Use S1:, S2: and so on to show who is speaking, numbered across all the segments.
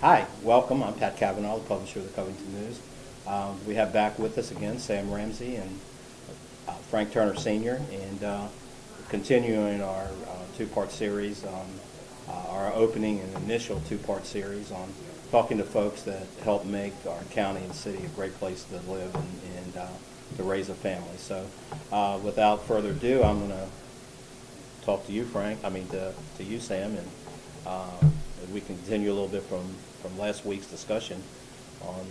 S1: Hi, welcome. I'm Pat Cavanaugh, the publisher of the Covington News. We have back with us again Sam Ramsey and Frank Turner Sr. and continuing our two-part series on our opening and initial two-part series on talking to folks that help make our county and city a great place to live and to raise a family. So without further ado, I'm going to talk to you, Frank. To you, Sam, and we can continue a little bit from last week's discussion on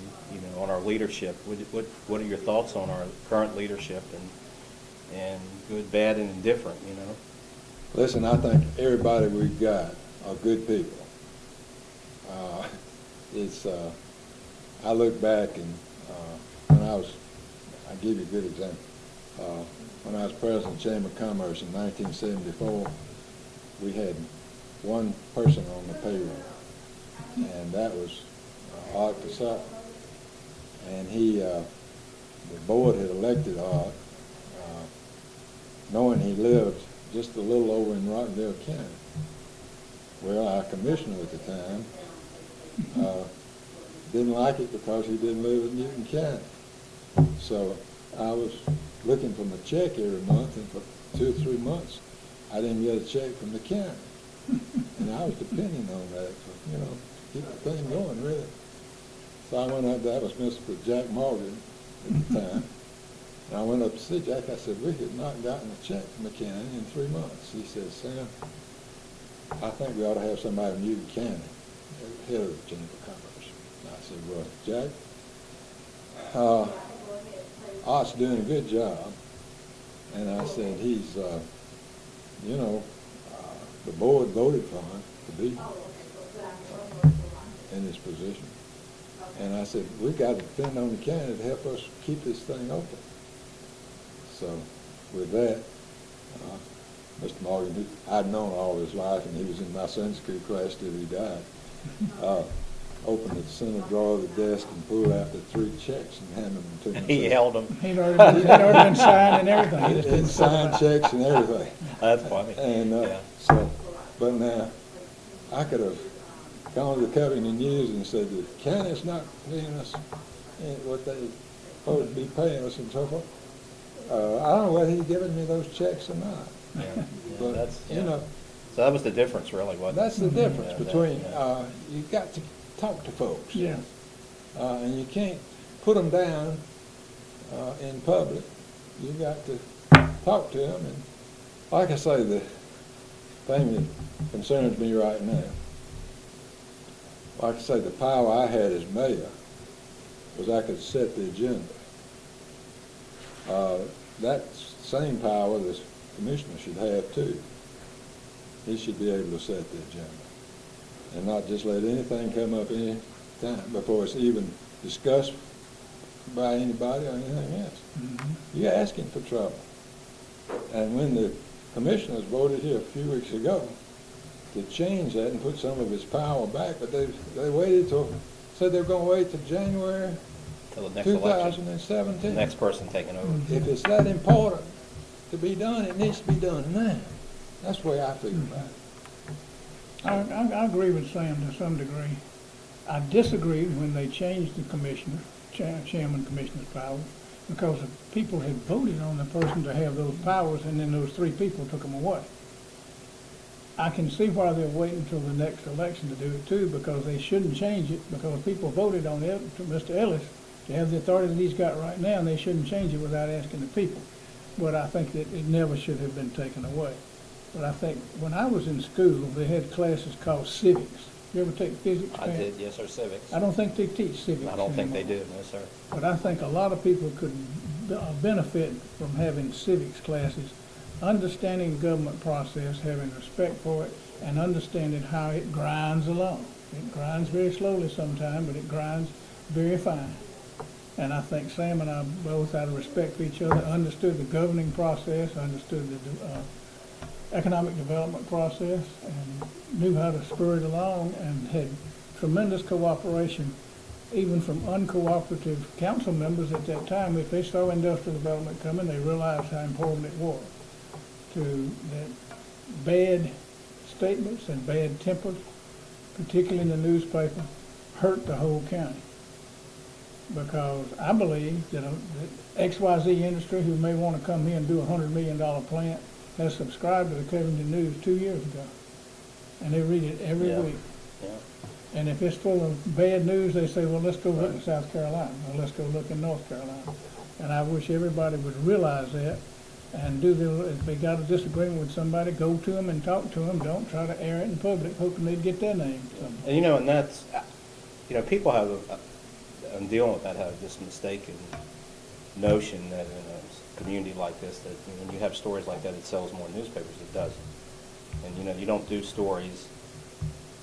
S1: on our leadership. What are your thoughts on our current leadership and good, bad, and indifferent?
S2: Listen, I think everybody we've got are good people. I look back and I'll give you a good example. When I was president of the Chamber of Commerce in 1974, we had one person on the payroll, and that was Art Casal. And the board had elected Art, knowing he lived just a little over in Rockdale County. Well, our commissioner at the time didn't like it because he didn't live in Newton County. So I was looking for my check every month, and for 2 or 3 months, I didn't get a check from the county. And I was depending on that to, keep the thing going, really. So I went up, that was Mr. Jack Morgan at the time, and I went up to see Jack. I said, we had not gotten a check from the county in 3 months. He said, Sam, I think we ought to have somebody in Newton County, head of the Chamber of Commerce. And I said, well, Jack, Art's doing a good job. And I said, he's, the board voted for him to be in this position. And I said, we've got to depend on the county to help us keep this thing open. So with that, Mr. Morgan, I'd known all his life, and he was in my Sunday school class till he died. Opened the center drawer of the desk and pulled out the 3 checks and handed them to me.
S1: He held them.
S3: He'd already been signed and everything.
S2: He'd signed checks and everything.
S1: That's funny.
S2: And
S1: Yeah.
S2: but now, I could have gone to the Covington News and said the county's not paying us what they supposed to be paying us and so forth. I don't know whether he's giving me those checks or not.
S1: Yeah.
S2: But,
S1: That's,
S2: So
S1: that was the difference, really, wasn't it?
S2: that's the difference
S1: Yeah,
S2: between,
S1: yeah.
S2: you've got to talk to folks.
S3: Yeah.
S2: And you can't put them down in public. You got to talk to them. And like I say, the thing that concerns me right now, like I say, the power I had as mayor was I could set the agenda. That same power the commissioner should have too. He should be able to set the agenda and not just let anything come up any time before it's even discussed by anybody or anything else.
S3: Mm-hmm.
S2: You're asking for trouble. And when the commissioners voted here a few weeks ago to change that and put some of his power back, but they waited till, said they were going to wait till January
S1: Till the next election.
S2: 2017.
S1: The next person taking over.
S2: If it's that important to be done, it needs to be done now. That's the way I feel about it.
S3: I agree with Sam to some degree. I disagree when they changed the commissioner, chairman commissioner's powers, because the people had voted on the person to have those powers, and then those 3 people took them away. I can see why they're waiting until the next election to do it too, because they shouldn't change it, because people voted on it, to Mr. Ellis, to have the authority that he's got right now, and they shouldn't change it without asking the people. But I think that it never should have been taken away. But I think when I was in school, they had classes called civics. You ever take physics?
S1: I did, yes, sir, civics.
S3: I don't think they teach civics
S1: I don't think they
S3: anymore.
S1: do, no, sir.
S3: But I think a lot of people could benefit from having civics classes, understanding the government process, having respect for it, and understanding how it grinds along. It grinds very slowly sometimes, but it grinds very fine. And I think Sam and I both, out of respect for each other, understood the governing process, understood the economic development process, and knew how to spur it along, and had tremendous cooperation, even from uncooperative council members at that time. If they saw industrial development coming, they realized how important it was. To that bad statements and bad temper, particularly in the newspaper, hurt the whole county. Because I believe that that XYZ industry who may want to come here and do $100 million plant has subscribed to the Covington News 2 years ago. And they read it every
S1: Yeah.
S3: week.
S1: Yeah.
S3: And if it's full of bad news, they say, well, let's go look in South Carolina, or let's go look in North Carolina. And I wish everybody would realize that and if they got a disagreement with somebody, go to them and talk to them. Don't try to air it in public, hoping they'd get their name.
S1: And and that's, people have, I'm dealing with that, have this mistaken notion that in a community like this, that when you have stories like that, it sells more newspapers. It doesn't. And you don't do stories.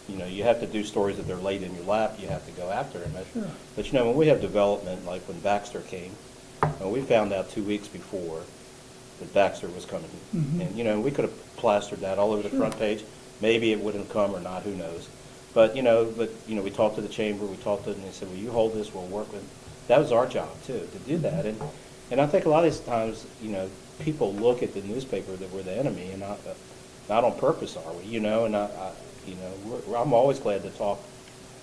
S1: You have to do stories that they're laid in your lap. You have to go after them.
S3: Sure.
S1: But when we have development, like when Baxter came, we found out 2 weeks before that Baxter was coming.
S3: Mhm.
S1: And we could have plastered that all over the front page. Maybe it wouldn't have come or not. Who knows? But we talked to the chamber. We talked to them, and they said, "Well, you hold this. We'll work with." That was our job too, to do that. And I think a lot of these times, people look at the newspaper that we're the enemy, and not on purpose, are we? And I'm always glad to talk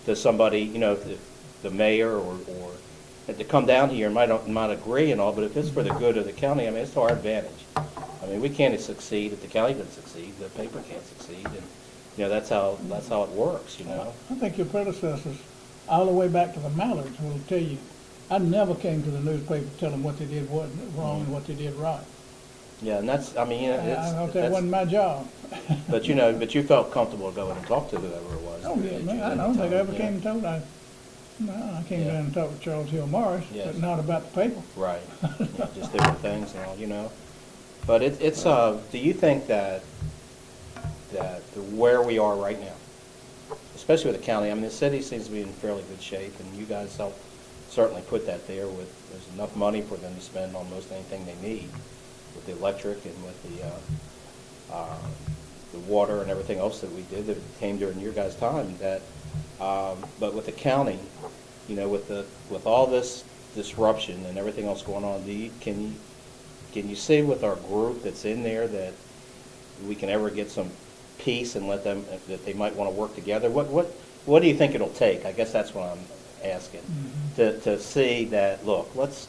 S1: to somebody, if the mayor or to come down here and might agree and all, but if it's for the good of the county, it's to our advantage. We can't succeed if the county doesn't succeed. The paper can't succeed, and that's how it works.
S3: I think your predecessors, all the way back to the Mallards, will tell you, I never came to the newspaper to tell them what they did wasn't wrong and what they did right.
S1: Yeah, and that's,
S3: I thought that wasn't my job.
S1: But you felt comfortable going and talk to whoever it was.
S3: Oh, yeah, man, I don't think I ever came and told. I came down and talked with Charles Hill Morris,
S1: Yes.
S3: but not about the paper.
S1: Right. Yeah, just different things and all. But it's do you think that where we are right now, especially with the county, the city seems to be in fairly good shape, and you guys help certainly put that there's enough money for them to spend on most anything they need with the electric and with the water and everything else that we did that came during your guys' time. But with the county, with all this disruption and everything else going on, can you see with our group that's in there that we can ever get some peace and let them, that they might want to work together? What do you think it'll take? I guess that's what I'm asking. To see that, look, let's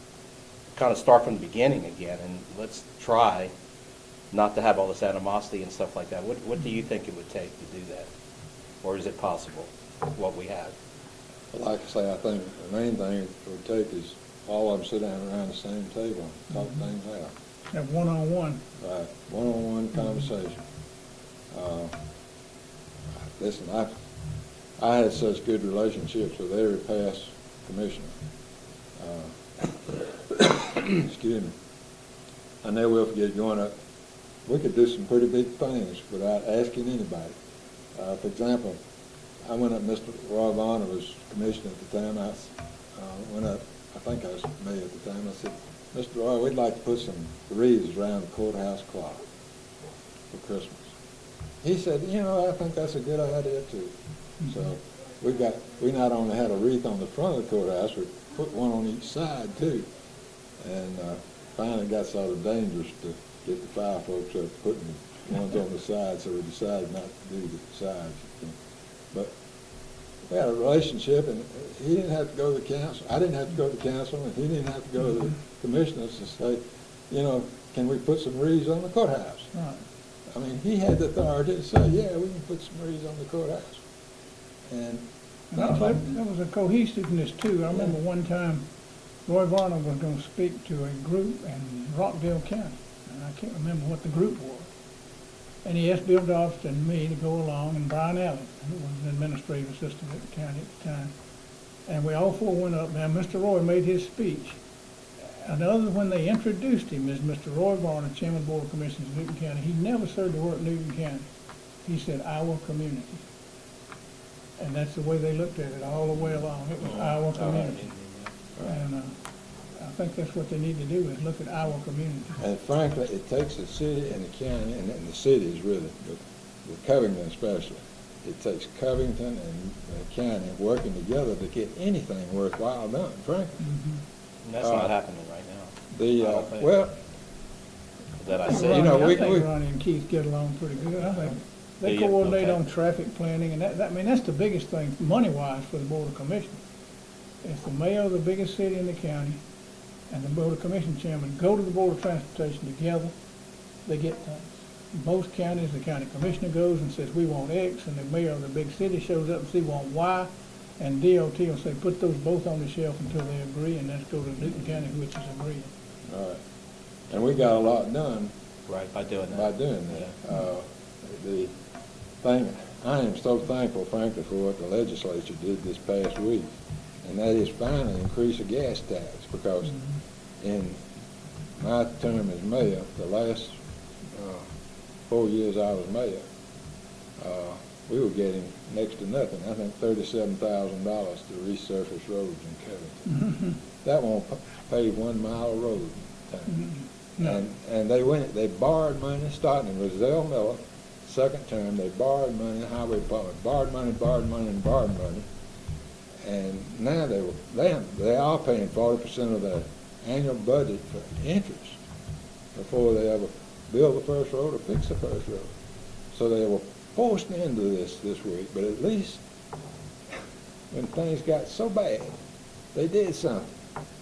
S1: kind of start from the beginning again, and let's try not to have all this animosity and stuff like that. What do you think it would take to do that? Or is it possible, what we have?
S2: Like I say, I think the main thing it would take is all of them sit down around the same table and talk things out.
S3: Have one-on-one.
S2: Right, one-on-one conversation. Listen, I had such good relationships with every past commissioner. Excuse me. I never will forget going up. We could do some pretty big things without asking anybody. For example, I went up, Mr. Roy Varner was commissioner at the time. I went up, I think I was mayor at the time. I said, Mr. Roy, we'd like to put some wreaths around the courthouse clock for Christmas. He said, I think that's a good idea too. So we not only had a wreath on the front of the courthouse, we put one on each side too. And finally got sort of dangerous to get the fire folks up putting the ones on the side, so we decided not to do the sides. But we had a relationship, and he didn't have to go to the council. I didn't have to go to the council, and he didn't have to go to the commissioners to say, can we put some wreaths on the courthouse?
S3: Right.
S2: He had the authority to say, yeah, we can put some wreaths on the courthouse. And
S3: There was a cohesiveness too. I remember one time Roy Varner was going to speak to a group in Rockdale County, and I can't remember what the group was. And he asked Bill Dobson and me to go along, and Brian Allen, who was an administrative assistant at the county at the time. And we all four went up. Now, Mr. Roy made his speech. And other when they introduced him as Mr. Roy Varner, Chairman of the Board of Commissioners of Newton County, he never said the word Newton County. He said, our community. And that's the way they looked at it all the way along. It was our community. And I think that's what they need to do, is look at our community.
S2: And frankly, it takes the city and the county, and the cities really, but with Covington especially, it takes Covington and the county working together to get anything worthwhile done, frankly.
S1: And that's not happening right now. I don't think.
S2: Well,
S1: That I
S3: I
S1: say.
S3: think
S2: You know,
S3: Ronnie,
S2: we-
S3: I think
S2: we-
S3: Ronnie and Keith get along pretty good. I think They
S1: Yeah,
S3: coordinate
S1: okay.
S3: on traffic planning, and I mean, that's the biggest thing, money-wise, for the Board of Commissioners. If the mayor of the biggest city in the county and the Board of Commission chairman go to the Board of Transportation together, they get things. Most counties, the county commissioner goes and says, we want X, and the mayor of the big city shows up and says, we want Y, and DOT will say, put those both on the shelf until they agree, and let's go to Newton County, which is agreeing.
S2: All right. And we got a lot done
S1: Right, by doing that.
S2: by doing that. The thing, I am so thankful, frankly, for what the legislature did this past week, and that is finally increase the gas tax, because in my term as mayor, the last 4 years I was mayor, we were getting next to nothing. I think $37,000 to resurface roads in Covington. That won't pave 1 mile of road.
S3: No.
S2: And they borrowed money, starting with Zell Miller, second term, they borrowed money, the highway department borrowed money, and borrowed money. And now they are paying 40% of their annual budget for interest before they ever build the first road or fix the first road. So they were forced into this week, but at least when things got so bad, they did something.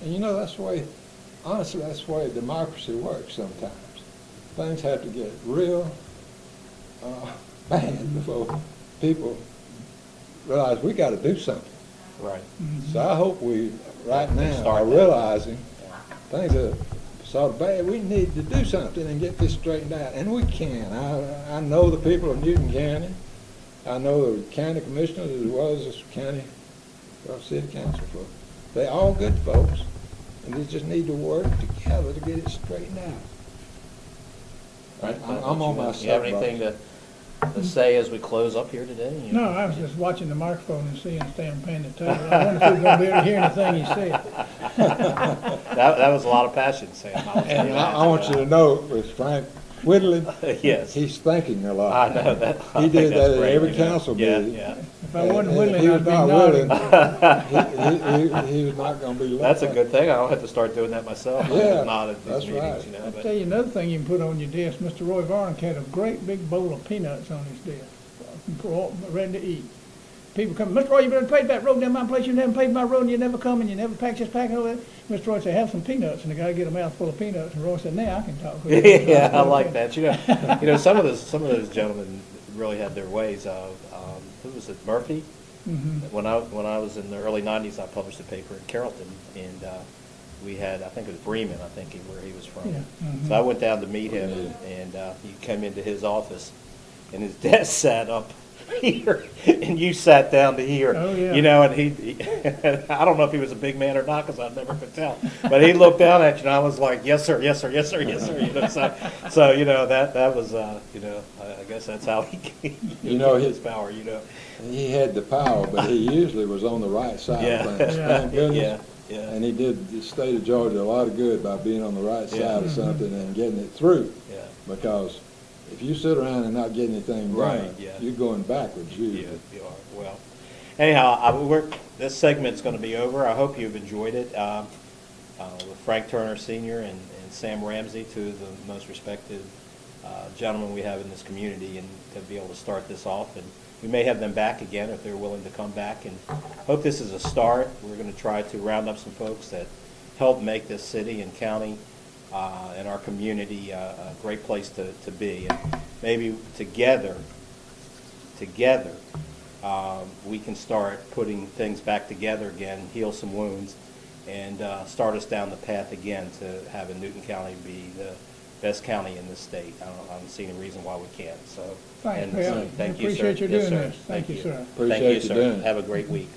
S2: And you know, that's the way, honestly, that's the way democracy works sometimes. Things have to get real bad before people realize we got to do something.
S1: Right.
S2: So I hope we, right now,
S1: Start
S2: are
S1: that.
S2: realizing things are so bad, we need to do something and get this straightened out, and we can. I know the people of Newton County. I know the county commissioners as well as the county, city council folks. They're all good folks, and they just need to work together to get it straightened out.
S1: Right.
S2: I'm on my
S1: You have
S2: soapbox.
S1: anything to say as we close up here today? You
S3: No,
S1: know?
S3: I was just watching the microphone and seeing Stan paying the table. I wonder if we were gonna be able to hear anything he said.
S1: That was a lot of passion, Sam.
S2: And I want you to know, with Frank Whitley,
S1: Yes.
S2: he's thinking a lot.
S1: I know that. I
S2: He
S1: think
S2: did
S1: that's
S2: that at
S1: great,
S2: every
S1: you know.
S2: council
S1: Yeah,
S2: meeting.
S1: yeah.
S3: If I wasn't
S2: And
S3: willing,
S2: he
S3: I'd
S2: was
S3: be
S2: not
S3: nodding.
S2: willing. He was not gonna be left
S1: That's a
S2: out.
S1: good thing. I don't have to start doing that myself. I
S2: Yeah,
S1: just nod at these
S2: that's
S1: meetings,
S2: right.
S1: you know.
S3: I'll
S1: But
S3: tell you another thing you can put on your desk. Mr. Roy Varnick had a great big bowl of peanuts on his desk, ready to eat. People come, Mr. Roy, you better pave that road down my place. You never paved my road, and you never come, and you never pack this packet over there. Mr. Roy said, have some peanuts, and the guy get a mouthful of peanuts. And Roy said, now I can talk.
S1: yeah, I like that. You know, some of those gentlemen really had their ways of. Who was it? Murphy.
S3: Mm-hmm.
S1: When I was in the early '90s, I published a paper in Carrollton, and we had, I think it was Bremen, I think where he was from.
S3: Yeah, mhm.
S1: So I went down to meet him, and he came into his office, and his desk sat up here, and you sat down to here.
S3: Oh, yeah.
S1: You know, and he I don't know if he was a big man or not, because I never could tell. But he looked down at you, and I was like, yes, sir, yes, sir, yes, sir, yes, sir. You know, so you know, that was, you know, I guess that's how he
S2: You know,
S1: his power, you know.
S2: He had the power, but he usually was on the right side
S1: Yeah.
S2: of things.
S3: Yeah.
S2: Thank goodness.
S1: Yeah, yeah.
S2: And he did the state of Georgia a lot of good by being on the right side
S1: Yeah.
S2: of something and getting it through.
S1: Yeah.
S2: Because if you sit around and not get anything
S1: Right,
S2: done,
S1: yeah.
S2: you're going backwards usually.
S1: Yeah, you are. Well, anyhow, this segment's going to be over. I hope you've enjoyed it. With Frank Turner Sr. and Sam Ramsey, two of the most respected gentlemen we have in this community, and to be able to start this off. And we may have them back again if they're willing to come back. And hope this is a start. We're going to try to round up some folks that help make this city and county and our community a great place to be. And maybe together, we can start putting things back together again, heal some wounds, and start us down the path again to having Newton County be the best county in the state. I don't see any reason why we can't. So,
S3: Thanks,
S1: and
S3: Bill.
S1: thank you, sir.
S3: Appreciate you
S1: Yes,
S3: doing
S1: sir.
S3: this. Thank you, sir.
S2: Appreciate
S1: Thank you,
S2: you
S1: sir.
S2: doing it.
S1: Have a great week.